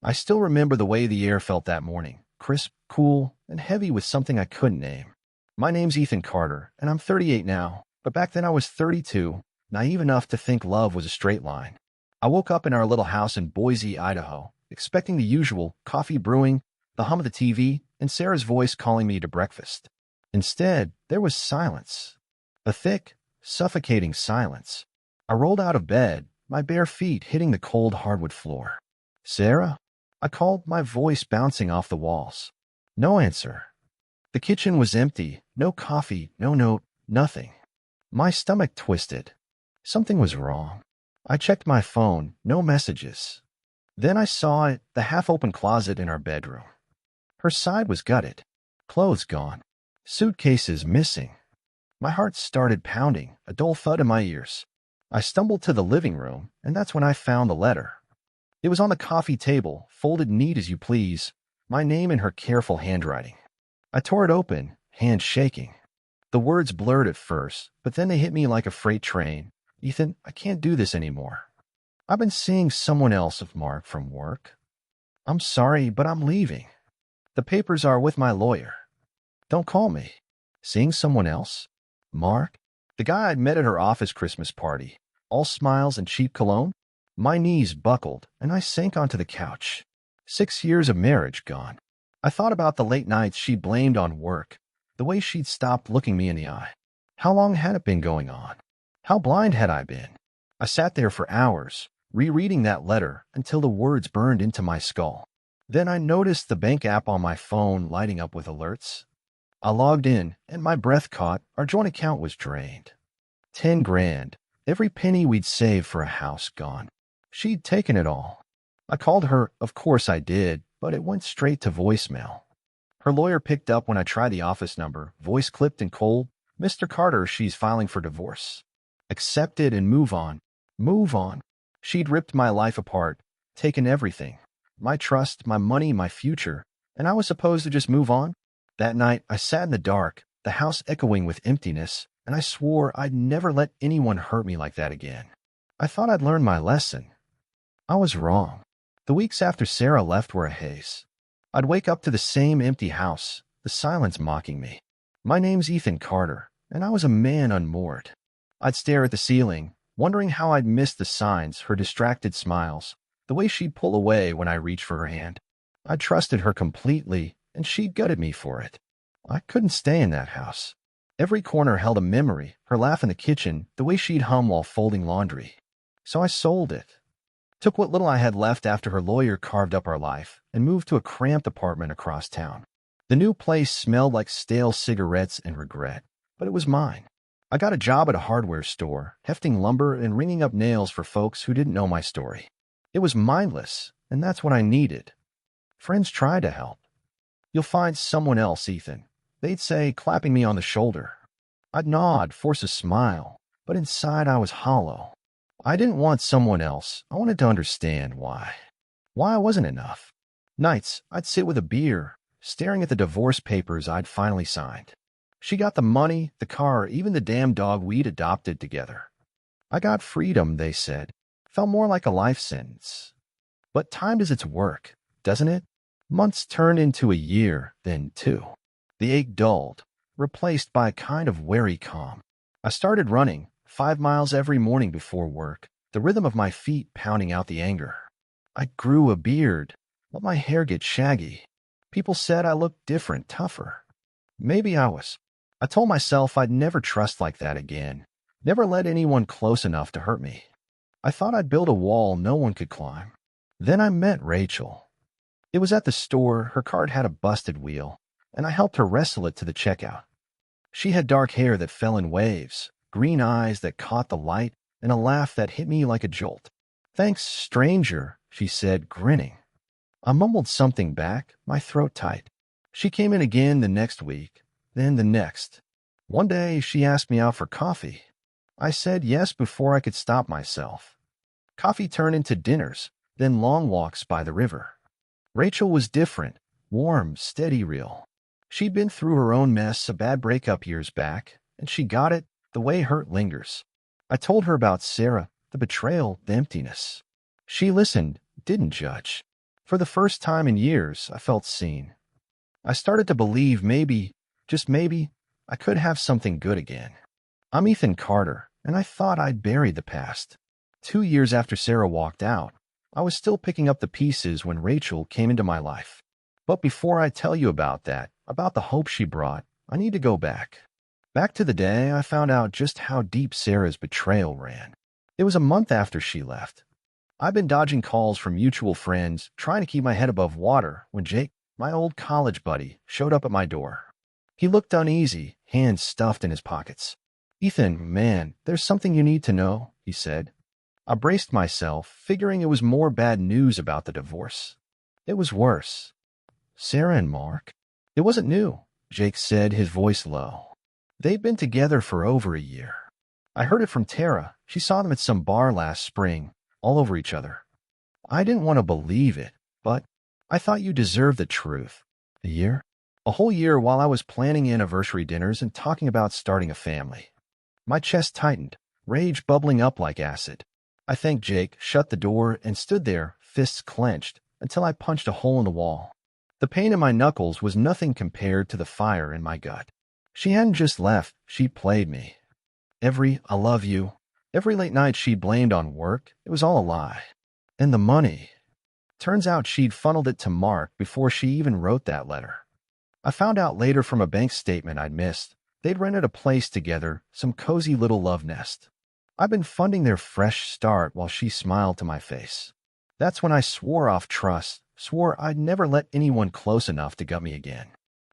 I still remember the way the air felt that morning, crisp, cool, and heavy with something I couldn't name. My name's Ethan Carter, and I'm 38 now, but back then I was 32, naive enough to think love was a straight line. I woke up in our little house in Boise, Idaho, expecting the usual coffee brewing, the hum of the TV, and Sarah's voice calling me to breakfast. Instead, there was silence. A thick, suffocating silence. I rolled out of bed, my bare feet hitting the cold hardwood floor. "Sarah?" I called, my voice bouncing off the walls. No answer. The kitchen was empty, no coffee, no note, nothing. My stomach twisted. Something was wrong. I checked my phone, no messages. Then I saw it, the half-open closet in our bedroom. Her side was gutted, clothes gone, suitcases missing. My heart started pounding, a dull thud in my ears. I stumbled to the living room, and that's when I found the letter. It was on the coffee table, folded neat as you please, my name in her careful handwriting. I tore it open, hand shaking. The words blurred at first, but then they hit me like a freight train. "Ethan, I can't do this anymore. I've been seeing someone else of Mark from work. I'm sorry, but I'm leaving. The papers are with my lawyer. Don't call me." Seeing someone else? Mark? The guy I'd met at her office Christmas party. All smiles and cheap cologne? My knees buckled, and I sank onto the couch. 6 years of marriage gone. I thought about the late nights she blamed on work, the way she'd stopped looking me in the eye. How long had it been going on? How blind had I been? I sat there for hours, rereading that letter until the words burned into my skull. Then I noticed the bank app on my phone lighting up with alerts. I logged in, and my breath caught. Our joint account was drained. 10 grand, every penny we'd saved for a house gone. She'd taken it all. I called her, of course I did, but it went straight to voicemail. Her lawyer picked up when I tried the office number, voice clipped and cold. "Mr. Carter, she's filing for divorce. Accept it and move on. Move on." She'd ripped my life apart, taken everything. My trust, my money, my future. And I was supposed to just move on? That night, I sat in the dark, the house echoing with emptiness, and I swore I'd never let anyone hurt me like that again. I thought I'd learned my lesson. I was wrong. The weeks after Sarah left were a haze. I'd wake up to the same empty house, the silence mocking me. My name's Ethan Carter, and I was a man unmoored. I'd stare at the ceiling, wondering how I'd missed the signs, her distracted smiles, the way she'd pull away when I reached for her hand. I trusted her completely, and she gutted me for it. I couldn't stay in that house. Every corner held a memory, her laugh in the kitchen, the way she'd hum while folding laundry. So I sold it. Took what little I had left after her lawyer carved up our life, and moved to a cramped apartment across town. The new place smelled like stale cigarettes and regret, but it was mine. I got a job at a hardware store, hefting lumber and ringing up nails for folks who didn't know my story. It was mindless, and that's what I needed. Friends tried to help. "You'll find someone else, Ethan," they'd say, clapping me on the shoulder. I'd nod, force a smile, but inside I was hollow. I didn't want someone else. I wanted to understand why. Why I wasn't enough. Nights, I'd sit with a beer, staring at the divorce papers I'd finally signed. She got the money, the car, even the damn dog we'd adopted together. I got freedom, they said. Felt more like a life sentence. But time does its work, doesn't it? Months turned into a year, then 2. The ache dulled, replaced by a kind of wary calm. I started running, 5 miles every morning before work, the rhythm of my feet pounding out the anger. I grew a beard, let my hair get shaggy. People said I looked different, tougher. Maybe I was. I told myself I'd never trust like that again, never let anyone close enough to hurt me. I thought I'd build a wall no one could climb. Then I met Rachel. It was at the store. Her cart had a busted wheel, and I helped her wrestle it to the checkout. She had dark hair that fell in waves, green eyes that caught the light, and a laugh that hit me like a jolt. "Thanks, stranger," she said, grinning. I mumbled something back, my throat tight. She came in again the next week, then the next. One day she asked me out for coffee. I said yes before I could stop myself. Coffee turned into dinners, then long walks by the river. Rachel was different, warm, steady, real. She'd been through her own mess, a bad breakup years back, and she got it, the way hurt lingers. I told her about Sarah, the betrayal, the emptiness. She listened, didn't judge. For the first time in years, I felt seen. I started to believe maybe, just maybe, I could have something good again. I'm Ethan Carter, and I thought I'd buried the past. 2 years after Sarah walked out, I was still picking up the pieces when Rachel came into my life. But before I tell you about that, about the hope she brought, I need to go back. Back to the day I found out just how deep Sarah's betrayal ran. It was a month after she left. I'd been dodging calls from mutual friends, trying to keep my head above water, when Jake, my old college buddy, showed up at my door. He looked uneasy, hands stuffed in his pockets. "Ethan, man, there's something you need to know," he said. I braced myself, figuring it was more bad news about the divorce. It was worse. Sarah and Mark? It wasn't new, Jake said, his voice low. They'd been together for over a year. I heard it from Tara. She saw them at some bar last spring, all over each other. I didn't want to believe it, but I thought you deserved the truth. A year? A whole year while I was planning anniversary dinners and talking about starting a family. My chest tightened, rage bubbling up like acid. I thanked Jake, shut the door, and stood there, fists clenched, until I punched a hole in the wall. The pain in my knuckles was nothing compared to the fire in my gut. She hadn't just left, she played me. Every "I love you," every late night she'd blamed on work, it was all a lie. And the money. Turns out she'd funneled it to Mark before she even wrote that letter. I found out later from a bank statement I'd missed. They'd rented a place together, some cozy little love nest. I'd been funding their fresh start while she smiled to my face. That's when I swore off trust, swore I'd never let anyone close enough to gut me again.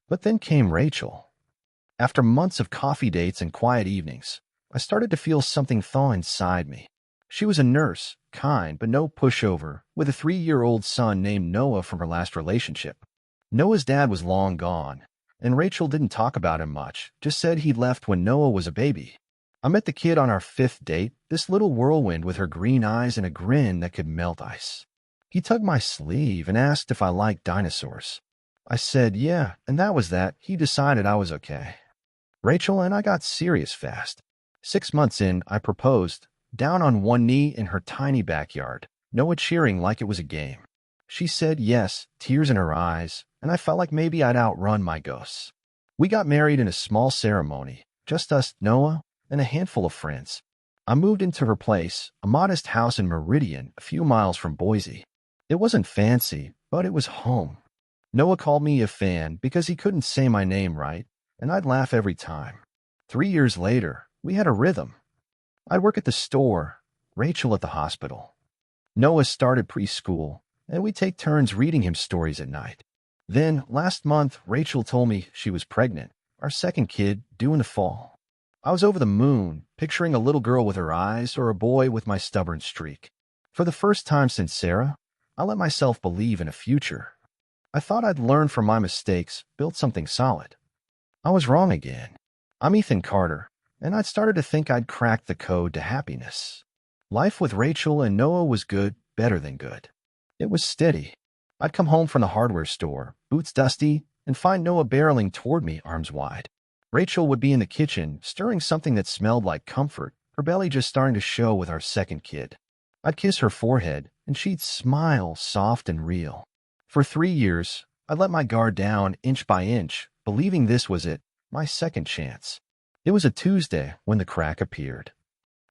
But then came Rachel. After months of coffee dates and quiet evenings, I started to feel something thaw inside me. She was a nurse, kind but no pushover, with a 3-year-old son named Noah from her last relationship. Noah's dad was long gone, and Rachel didn't talk about him much, just said he'd left when Noah was a baby. I met the kid on our 5th date, this little whirlwind with her green eyes and a grin that could melt ice. He tugged my sleeve and asked if I liked dinosaurs. I said yeah, and that was that. He decided I was okay. Rachel and I got serious fast. 6 months in, I proposed, down on one knee in her tiny backyard, Noah cheering like it was a game. She said yes, tears in her eyes, and I felt like maybe I'd outrun my ghosts. We got married in a small ceremony, just us, Noah, and a handful of friends. I moved into her place, a modest house in Meridian, a few miles from Boise. It wasn't fancy, but it was home. Noah called me a fan because he couldn't say my name right, and I'd laugh every time. 3 years later, we had a rhythm. I'd work at the store, Rachel at the hospital. Noah started preschool, and we'd take turns reading him stories at night. Then, last month, Rachel told me she was pregnant, our second kid, due in the fall. I was over the moon, picturing a little girl with her eyes or a boy with my stubborn streak. For the first time since Sarah, I let myself believe in a future. I thought I'd learned from my mistakes, built something solid. I was wrong again. I'm Ethan Carter, and I'd started to think I'd cracked the code to happiness. Life with Rachel and Noah was good, better than good. It was steady. I'd come home from the hardware store, boots dusty, and find Noah barreling toward me, arms wide. Rachel would be in the kitchen, stirring something that smelled like comfort, her belly just starting to show with our second kid. I'd kiss her forehead, and she'd smile, soft and real. For 3 years, I let my guard down inch by inch, believing this was it, my second chance. It was a Tuesday when the crack appeared.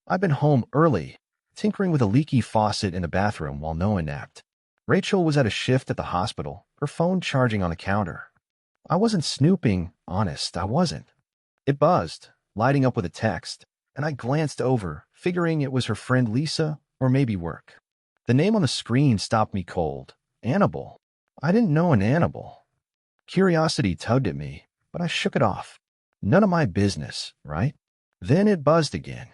I'd been home early, tinkering with a leaky faucet in the bathroom while Noah napped. Rachel was at a shift at the hospital, her phone charging on the counter. I wasn't snooping, honest, I wasn't. It buzzed, lighting up with a text, and I glanced over, figuring it was her friend Lisa or maybe work. The name on the screen stopped me cold. Annabelle. I didn't know an Annabelle. Curiosity tugged at me, but I shook it off. None of my business, right? Then it buzzed again.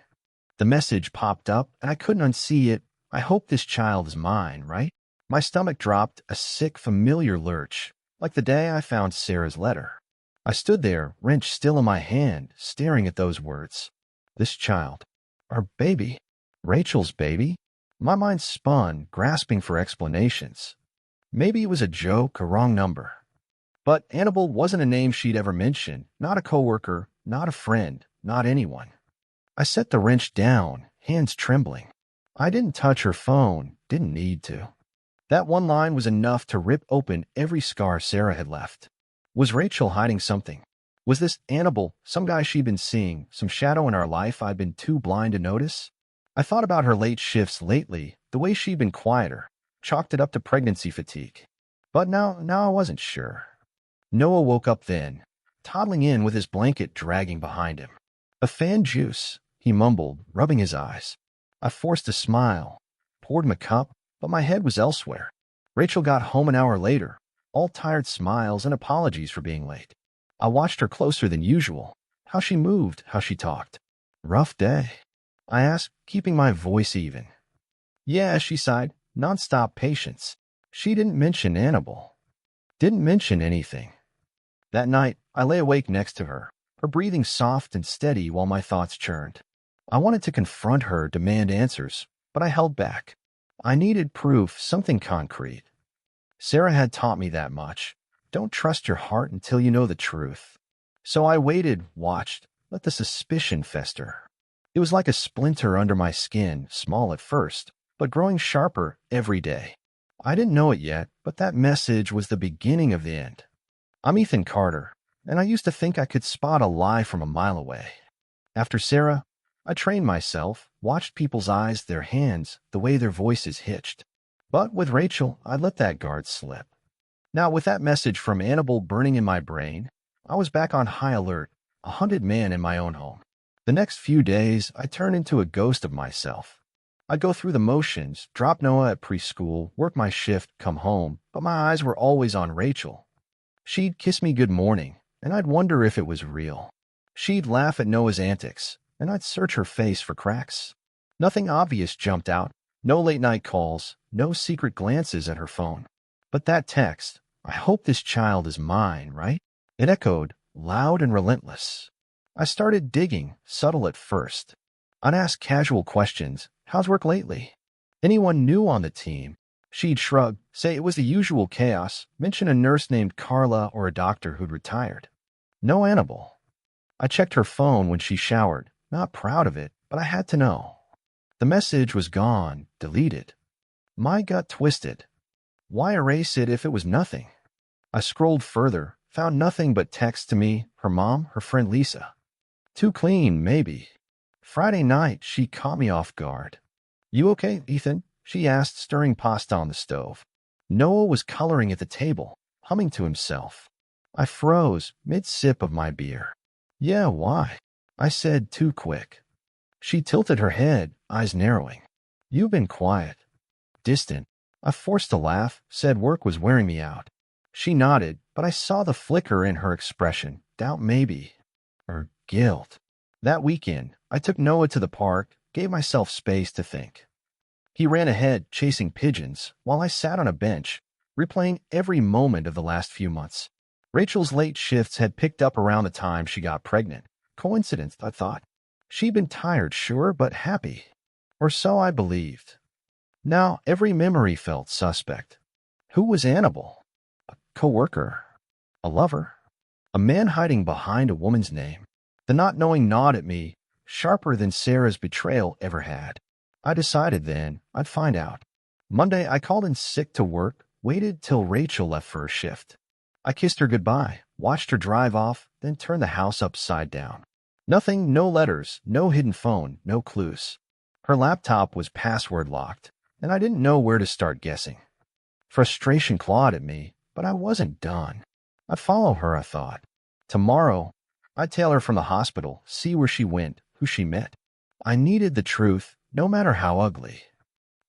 The message popped up, and I couldn't unsee it. I hope this child is mine, right? My stomach dropped, a sick, familiar lurch, like the day I found Sarah's letter. I stood there, wrench still in my hand, staring at those words. This child. Our baby. Rachel's baby? My mind spun, grasping for explanations. Maybe it was a joke, a wrong number. But Annabelle wasn't a name she'd ever mentioned, not a coworker, not a friend, not anyone. I set the wrench down, hands trembling. I didn't touch her phone, didn't need to. That one line was enough to rip open every scar Sarah had left. Was Rachel hiding something? Was this Annabelle, some guy she'd been seeing, some shadow in our life I'd been too blind to notice? I thought about her late shifts lately, the way she'd been quieter, chalked it up to pregnancy fatigue. But now I wasn't sure. Noah woke up then, toddling in with his blanket dragging behind him. A fan juice, he mumbled, rubbing his eyes. I forced a smile, poured him a cup, but my head was elsewhere. Rachel got home an hour later, all tired smiles and apologies for being late. I watched her closer than usual, how she moved, how she talked. Rough day? I asked, keeping my voice even. Yeah, she sighed, nonstop patience. She didn't mention Annabelle. Didn't mention anything. That night, I lay awake next to her, her breathing soft and steady while my thoughts churned. I wanted to confront her, demand answers, but I held back. I needed proof, something concrete. Sarah had taught me that much. Don't trust your heart until you know the truth. So I waited, watched, let the suspicion fester. It was like a splinter under my skin, small at first, but growing sharper every day. I didn't know it yet, but that message was the beginning of the end. I'm Ethan Carter, and I used to think I could spot a lie from a mile away. After Sarah, I trained myself, watched people's eyes, their hands, the way their voices hitched. But with Rachel, I let that guard slip. Now, with that message from Annabelle burning in my brain, I was back on high alert, a hunted man in my own home. The next few days, I turned into a ghost of myself. I'd go through the motions, drop Noah at preschool, work my shift, come home, but my eyes were always on Rachel. She'd kiss me good morning, and I'd wonder if it was real. She'd laugh at Noah's antics, and I'd search her face for cracks. Nothing obvious jumped out, no late-night calls, no secret glances at her phone. But that text, I hope this child is mine, right? It echoed, loud and relentless. I started digging, subtle at first. I'd ask casual questions. How's work lately? Anyone new on the team? She'd shrug, say it was the usual chaos, mention a nurse named Carla or a doctor who'd retired. No Annabelle. I checked her phone when she showered, not proud of it, but I had to know. The message was gone, deleted. My gut twisted. Why erase it if it was nothing? I scrolled further, found nothing but text to me, her mom, her friend Lisa. Too clean, maybe. Friday night, she caught me off guard. You okay, Ethan? She asked, stirring pasta on the stove. Noah was coloring at the table, humming to himself. I froze, mid-sip of my beer. Yeah, why? I said too quick. She tilted her head, eyes narrowing. You've been quiet. Distant. I forced a laugh, said work was wearing me out. She nodded, but I saw the flicker in her expression, doubt maybe, or guilt. That weekend, I took Noah to the park, gave myself space to think. He ran ahead, chasing pigeons, while I sat on a bench, replaying every moment of the last few months. Rachel's late shifts had picked up around the time she got pregnant. Coincidence, I thought. She'd been tired, sure, but happy. Or so I believed. Now every memory felt suspect. Who was Annabelle? A coworker? A lover? A man hiding behind a woman's name? The not knowing gnawed at me, sharper than Sarah's betrayal ever had. I decided then I'd find out. Monday, I called in sick to work, waited till Rachel left for her shift. I kissed her goodbye, watched her drive off, then turned the house upside down. Nothing, no letters, no hidden phone, no clues. Her laptop was password locked, and I didn't know where to start guessing. Frustration clawed at me, but I wasn't done. I'd follow her, I thought. Tomorrow, I'd tail her from the hospital, see where she went, who she met. I needed the truth, no matter how ugly.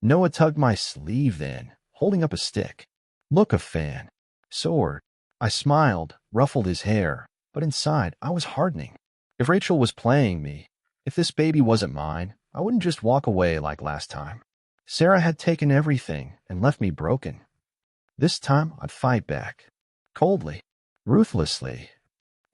Noah tugged my sleeve then, holding up a stick. Look, a fan. Sword. I smiled, ruffled his hair, but inside I was hardening. If Rachel was playing me, if this baby wasn't mine, I wouldn't just walk away like last time. Sarah had taken everything and left me broken. This time I'd fight back. Coldly. Ruthlessly.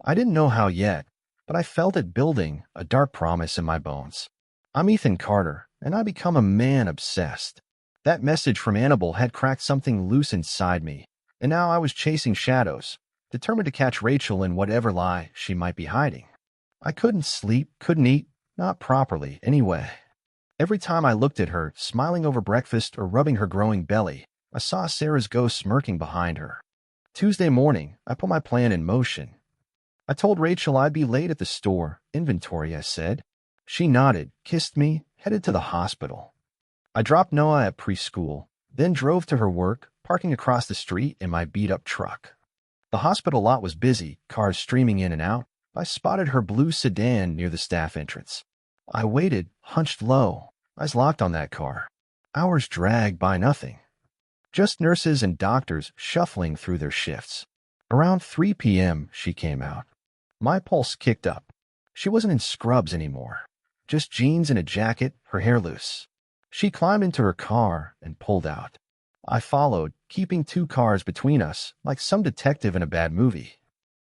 I didn't know how yet, but I felt it building, a dark promise in my bones. I'm Ethan Carter, and I become a man obsessed. That message from Annabelle had cracked something loose inside me, and now I was chasing shadows, determined to catch Rachel in whatever lie she might be hiding. I couldn't sleep, couldn't eat, not properly, anyway. Every time I looked at her, smiling over breakfast or rubbing her growing belly, I saw Sarah's ghost smirking behind her. Tuesday morning, I put my plan in motion. I told Rachel I'd be late at the store. Inventory, I said. She nodded, kissed me, headed to the hospital. I dropped Noah at preschool, then drove to her work, parking across the street in my beat-up truck. The hospital lot was busy, cars streaming in and out. I spotted her blue sedan near the staff entrance. I waited, hunched low, eyes locked on that car. Hours dragged by nothing. Just nurses and doctors shuffling through their shifts. Around 3 p.m., she came out. My pulse kicked up. She wasn't in scrubs anymore. Just jeans and a jacket, her hair loose. She climbed into her car and pulled out. I followed, keeping 2 cars between us, like some detective in a bad movie.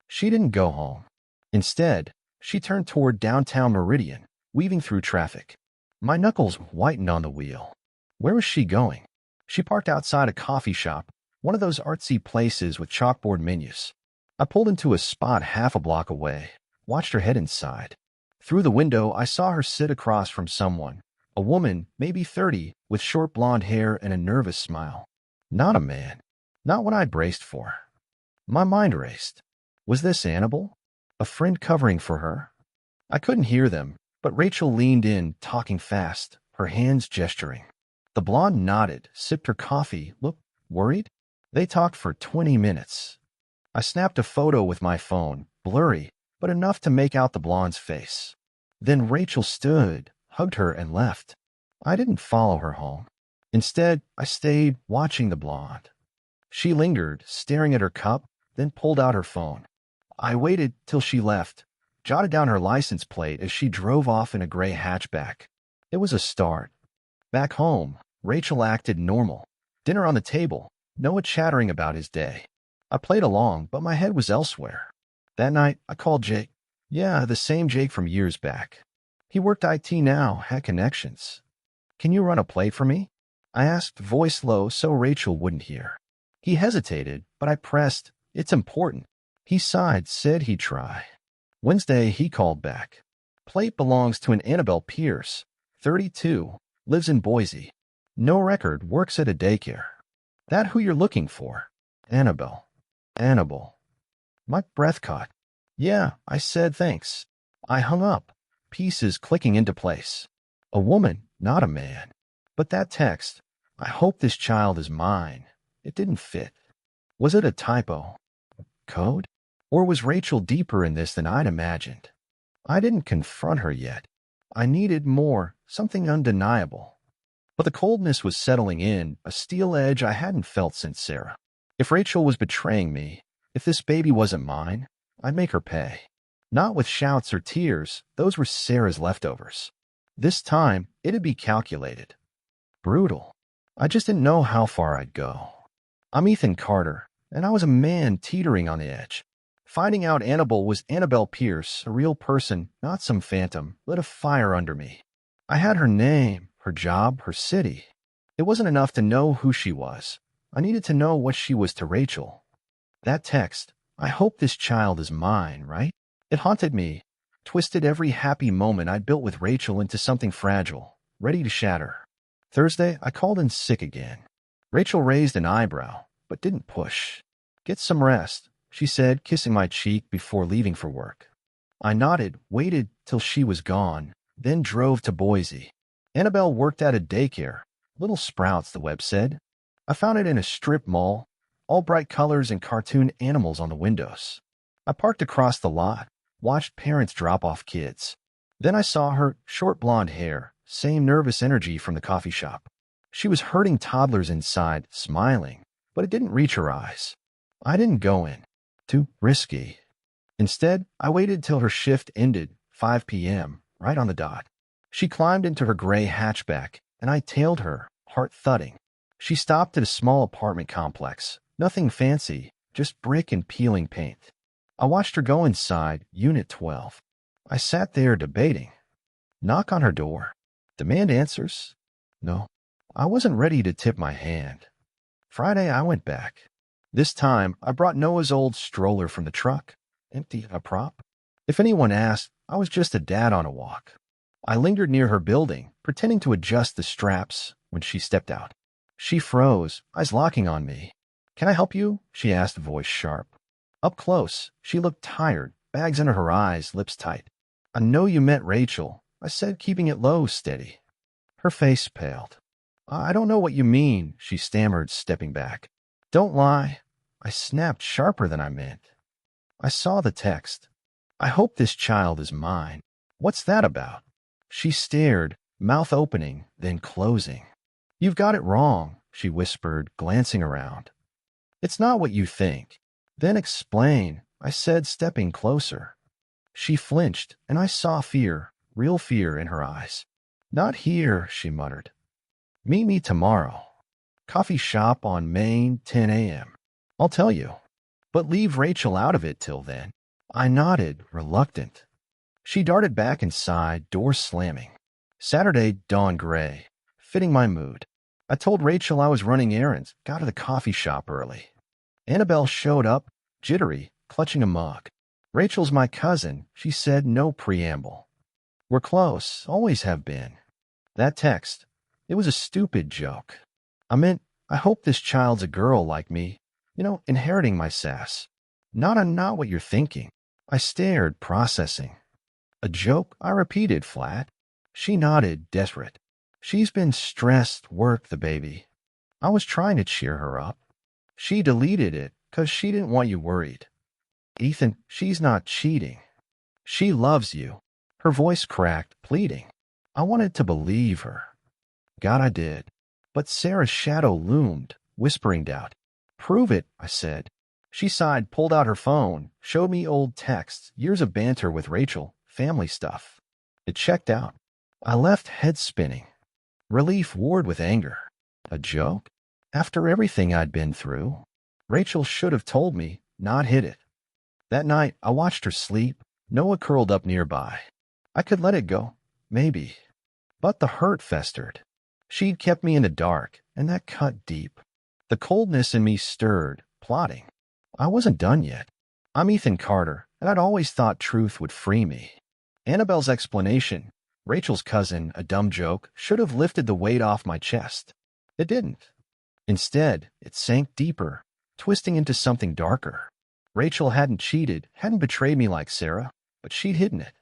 She didn't go home. Instead, she turned toward downtown Meridian, weaving through traffic. My knuckles whitened on the wheel. Where was she going? She parked outside a coffee shop, one of those artsy places with chalkboard menus. I pulled into a spot half a block away, watched her head inside. Through the window, I saw her sit across from someone, a woman, maybe 30, with short blonde hair and a nervous smile. Not a man. Not what I'd braced for. My mind raced. Was this Annabelle? A friend covering for her? I couldn't hear them, but Rachel leaned in, talking fast, her hands gesturing. The blonde nodded, sipped her coffee, looked worried. They talked for 20 minutes. I snapped a photo with my phone, blurry, but enough to make out the blonde's face. Then Rachel stood, hugged her, and left. I didn't follow her home. Instead, I stayed watching the blonde. She lingered, staring at her cup, then pulled out her phone. I waited till she left, jotted down her license plate as she drove off in a gray hatchback. It was a start. Back home, Rachel acted normal. Dinner on the table, Noah chattering about his day. I played along, but my head was elsewhere. That night, I called Jake. Yeah, the same Jake from years back. He worked IT now, had connections. Can you run a play for me? I asked, voice low so Rachel wouldn't hear. He hesitated, but I pressed. It's important. He sighed, said he'd try. Wednesday, he called back. Plate belongs to an Annabelle Pierce, 32, lives in Boise. No record, works at a daycare. That who you're looking for? Annabelle. Annabelle. My breath caught. Yeah, I said thanks. I hung up, pieces clicking into place. A woman, not a man. But that text, I hope this child is mine, it didn't fit. Was it a typo? Code? Or was Rachel deeper in this than I'd imagined? I didn't confront her yet. I needed more, something undeniable. But the coldness was settling in, a steel edge I hadn't felt since Sarah. If Rachel was betraying me, if this baby wasn't mine, I'd make her pay. Not with shouts or tears, those were Sarah's leftovers. This time, it'd be calculated. Brutal. I just didn't know how far I'd go. I'm Ethan Carter, and I was a man teetering on the edge. Finding out Annabelle was Annabelle Pierce, a real person, not some phantom, lit a fire under me. I had her name, her job, her city. It wasn't enough to know who she was. I needed to know what she was to Rachel. That text, I hope this child is mine, right? It haunted me, twisted every happy moment I'd built with Rachel into something fragile, ready to shatter. Thursday, I called in sick again. Rachel raised an eyebrow, but didn't push. Get some rest, she said, kissing my cheek before leaving for work. I nodded, waited till she was gone, then drove to Boise. Annabelle worked at a daycare. Little Sprouts, the web said. I found it in a strip mall, all bright colors and cartoon animals on the windows. I parked across the lot, watched parents drop off kids. Then I saw her, short blonde hair, same nervous energy from the coffee shop. She was herding toddlers inside, smiling, but it didn't reach her eyes. I didn't go in. Too risky. Instead, I waited till her shift ended, 5 p.m., right on the dot. She climbed into her gray hatchback, and I tailed her, heart thudding. She stopped at a small apartment complex. Nothing fancy, just brick and peeling paint. I watched her go inside, Unit 12. I sat there debating. Knock on her door. Demand answers? No. I wasn't ready to tip my hand. Friday, I went back. This time, I brought Noah's old stroller from the truck, empty, a prop. If anyone asked, I was just a dad on a walk. I lingered near her building, pretending to adjust the straps when she stepped out. She froze, eyes locking on me. Can I help you? She asked, voice sharp. Up close, she looked tired, bags under her eyes, lips tight. I know you met Rachel, I said, keeping it low, steady. Her face paled. I don't know what you mean, she stammered, stepping back. Don't lie. I snapped sharper than I meant. I saw the text. I hope this child is mine. What's that about? She stared, mouth opening, then closing. You've got it wrong, she whispered, glancing around. It's not what you think. Then explain, I said, stepping closer. She flinched, and I saw fear, real fear in her eyes. Not here, she muttered. Meet me tomorrow. Coffee shop on Main, 10 a.m. I'll tell you. But leave Rachel out of it till then. I nodded, reluctant. She darted back inside, door slamming. Saturday dawned gray, fitting my mood. I told Rachel I was running errands, got to the coffee shop early. Annabelle showed up, jittery, clutching a mug. Rachel's my cousin, she said, no preamble. We're close, always have been. That text, it was a stupid joke. I meant, I hope this child's a girl like me, inheriting my sass. Not what you're thinking. I stared, processing. A joke, I repeated flat. She nodded, desperate. She's been stressed, work the baby. I was trying to cheer her up. She deleted it, 'cause she didn't want you worried. Ethan, she's not cheating. She loves you. Her voice cracked, pleading. I wanted to believe her. God, I did. But Sarah's shadow loomed, whispering doubt. Prove it, I said. She sighed, pulled out her phone, showed me old texts, years of banter with Rachel, family stuff. It checked out. I left head spinning. Relief warred with anger. A joke? After everything I'd been through? Rachel should have told me, not hid it. That night, I watched her sleep, Noah curled up nearby. I could let it go, maybe. But the hurt festered. She'd kept me in the dark, and that cut deep. The coldness in me stirred, plotting. I wasn't done yet. I'm Ethan Carter, and I'd always thought truth would free me. Annabelle's explanation, Rachel's cousin, a dumb joke, should have lifted the weight off my chest. It didn't. Instead, it sank deeper, twisting into something darker. Rachel hadn't cheated, hadn't betrayed me like Sarah, but she'd hidden it.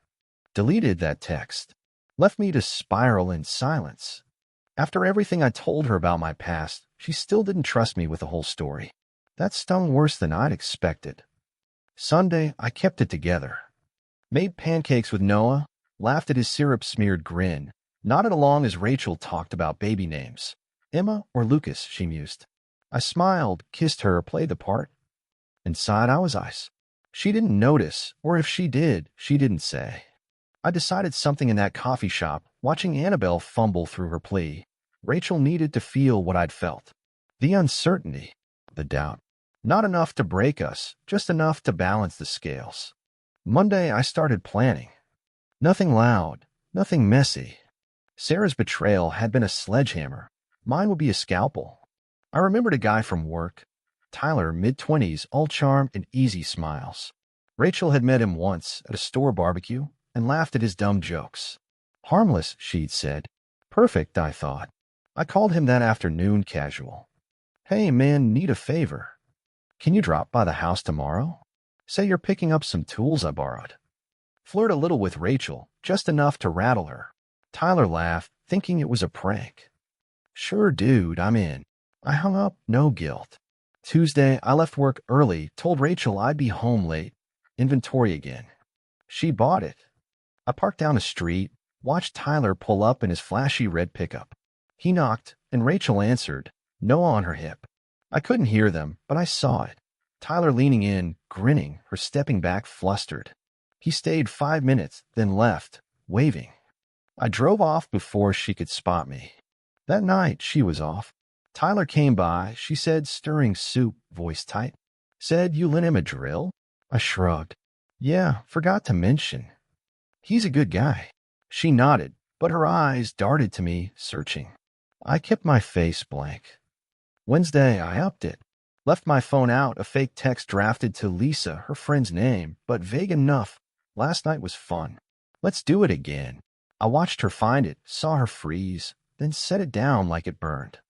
Deleted that text. Left me to spiral in silence. After everything I told her about my past, she still didn't trust me with the whole story. That stung worse than I'd expected. Sunday, I kept it together. Made pancakes with Noah, laughed at his syrup-smeared grin, nodded along as Rachel talked about baby names. Emma or Lucas, she mused. I smiled, kissed her, played the part. Inside, I was ice. She didn't notice, or if she did, she didn't say. I decided something in that coffee shop, watching Annabelle fumble through her plea. Rachel needed to feel what I'd felt. The uncertainty, the doubt. Not enough to break us, just enough to balance the scales. Monday, I started planning. Nothing loud, nothing messy. Sarah's betrayal had been a sledgehammer. Mine would be a scalpel. I remembered a guy from work. Tyler, mid-20s, all charm and easy smiles. Rachel had met him once at a store barbecue and laughed at his dumb jokes. Harmless, she'd said. Perfect, I thought. I called him that afternoon casual. Hey, man, need a favor. Can you drop by the house tomorrow? Say you're picking up some tools I borrowed. Flirt a little with Rachel, just enough to rattle her. Tyler laughed, thinking it was a prank. Sure, dude, I'm in. I hung up, no guilt. Tuesday, I left work early, told Rachel I'd be home late. Inventory again. She bought it. I parked down the street, watched Tyler pull up in his flashy red pickup. He knocked, and Rachel answered, Noah on her hip. I couldn't hear them, but I saw it. Tyler leaning in, grinning, her stepping back flustered. He stayed 5 minutes, then left, waving. I drove off before she could spot me. That night, she was off. Tyler came by, she said, stirring soup, voice tight. Said you lent him a drill? I shrugged. Yeah, forgot to mention. He's a good guy. She nodded, but her eyes darted to me, searching. I kept my face blank. Wednesday, I upped it. Left my phone out, a fake text drafted to Lisa, her friend's name, but vague enough. Last night was fun. Let's do it again. I watched her find it, saw her freeze, then set it down like it burned.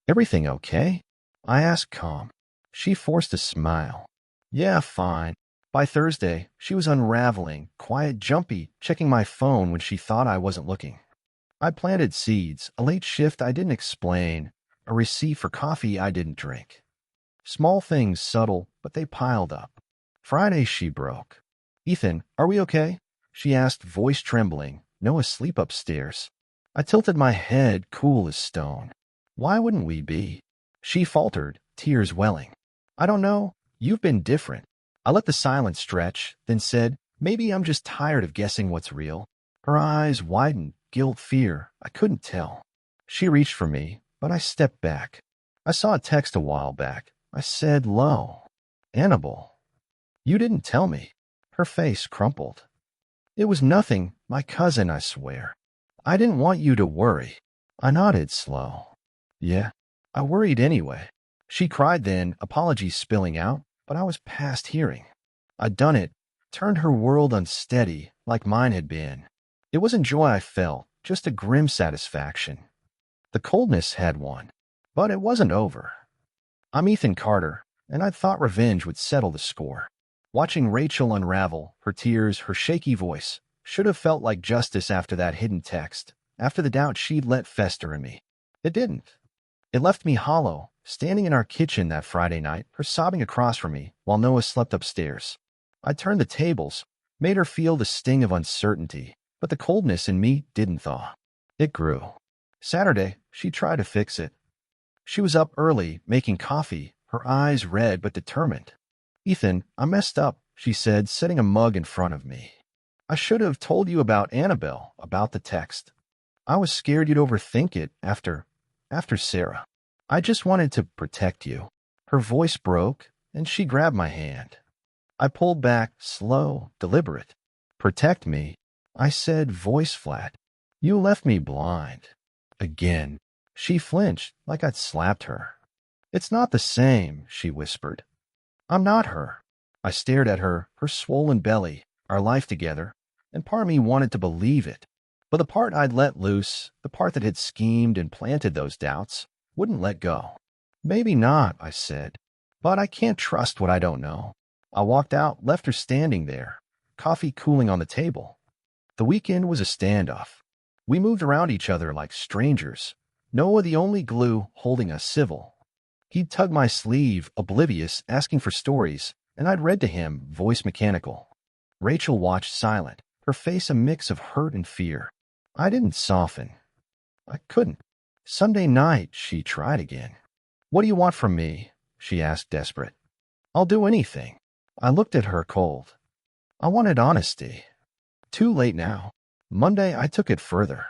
Everything okay? I asked calm. She forced a smile. Yeah, fine. By Thursday, she was unraveling, quiet, jumpy, checking my phone when she thought I wasn't looking. I planted seeds, a late shift I didn't explain, a receipt for coffee I didn't drink. Small things, subtle, but they piled up. Friday, she broke. Ethan, are we okay? She asked, voice trembling. Noah asleep upstairs. I tilted my head, cool as stone. Why wouldn't we be? She faltered, tears welling. I don't know. You've been different. I let the silence stretch, then said, maybe I'm just tired of guessing what's real. Her eyes widened, guilt, fear. I couldn't tell. She reached for me, but I stepped back. I saw a text a while back. I said low. Annabelle. You didn't tell me. Her face crumpled. It was nothing, my cousin, I swear. I didn't want you to worry. I nodded slow. Yeah, I worried anyway. She cried then, apologies spilling out, but I was past hearing. I'd done it, turned her world unsteady, like mine had been. It wasn't joy I felt, just a grim satisfaction. The coldness had won, but it wasn't over. I'm Ethan Carter, and I'd thought revenge would settle the score. Watching Rachel unravel, her tears, her shaky voice, should have felt like justice after that hidden text, after the doubt she'd let fester in me. It didn't. It left me hollow, standing in our kitchen that Friday night, her sobbing across from me while Noah slept upstairs. I turned the tables, made her feel the sting of uncertainty, but the coldness in me didn't thaw. It grew. Saturday, she tried to fix it. She was up early, making coffee, her eyes red but determined. Ethan, I messed up, she said, setting a mug in front of me. I should have told you about Annabelle, about the text. I was scared you'd overthink it after Sarah. I just wanted to protect you. Her voice broke, and she grabbed my hand. I pulled back, slow, deliberate. Protect me, I said, voice flat. You left me blind. Again. She flinched, like I'd slapped her. It's not the same, she whispered. I'm not her. I stared at her, her swollen belly, our life together, and part of me wanted to believe it. But the part I'd let loose, the part that had schemed and planted those doubts, wouldn't let go. Maybe not, I said, but I can't trust what I don't know. I walked out, left her standing there, coffee cooling on the table. The weekend was a standoff. We moved around each other like strangers, Noah the only glue holding us civil. He'd tug my sleeve, oblivious, asking for stories, and I'd read to him, voice mechanical. Rachel watched silent, her face a mix of hurt and fear. I didn't soften. I couldn't. Sunday night, she tried again. What do you want from me? She asked, desperate. I'll do anything. I looked at her cold. I wanted honesty. Too late now. Monday, I took it further.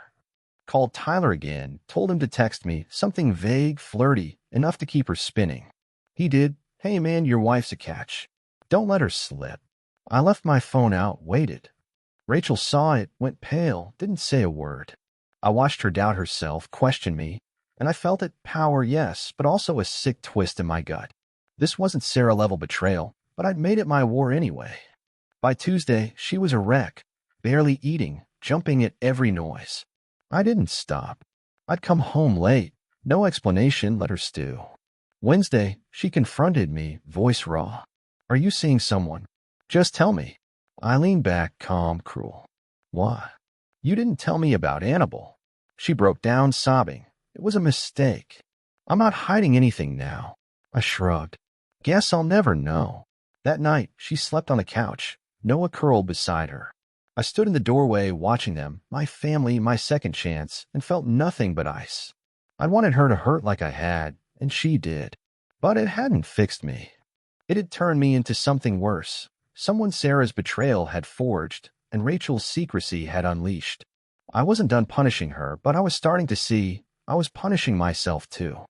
Called Tyler again, told him to text me, something vague, flirty, enough to keep her spinning. He did. Hey man, your wife's a catch. Don't let her slip. I left my phone out, waited. Rachel saw it, went pale, didn't say a word. I watched her doubt herself, question me, and I felt it, power, yes, but also a sick twist in my gut. This wasn't Sarah-level betrayal, but I'd made it my war anyway. By Tuesday, she was a wreck, barely eating, jumping at every noise. I didn't stop. I'd come home late. No explanation, let her stew. Wednesday, she confronted me, voice raw. Are you seeing someone? Just tell me. I leaned back, calm, cruel. Why? You didn't tell me about Annabelle. She broke down, sobbing. It was a mistake. I'm not hiding anything now. I shrugged. Guess I'll never know. That night, she slept on the couch, Noah curled beside her. I stood in the doorway watching them, my family, my second chance, and felt nothing but ice. I wanted her to hurt like I had, and she did. But it hadn't fixed me. It had turned me into something worse, someone Sarah's betrayal had forged, and Rachel's secrecy had unleashed. I wasn't done punishing her, but I was starting to see I was punishing myself too.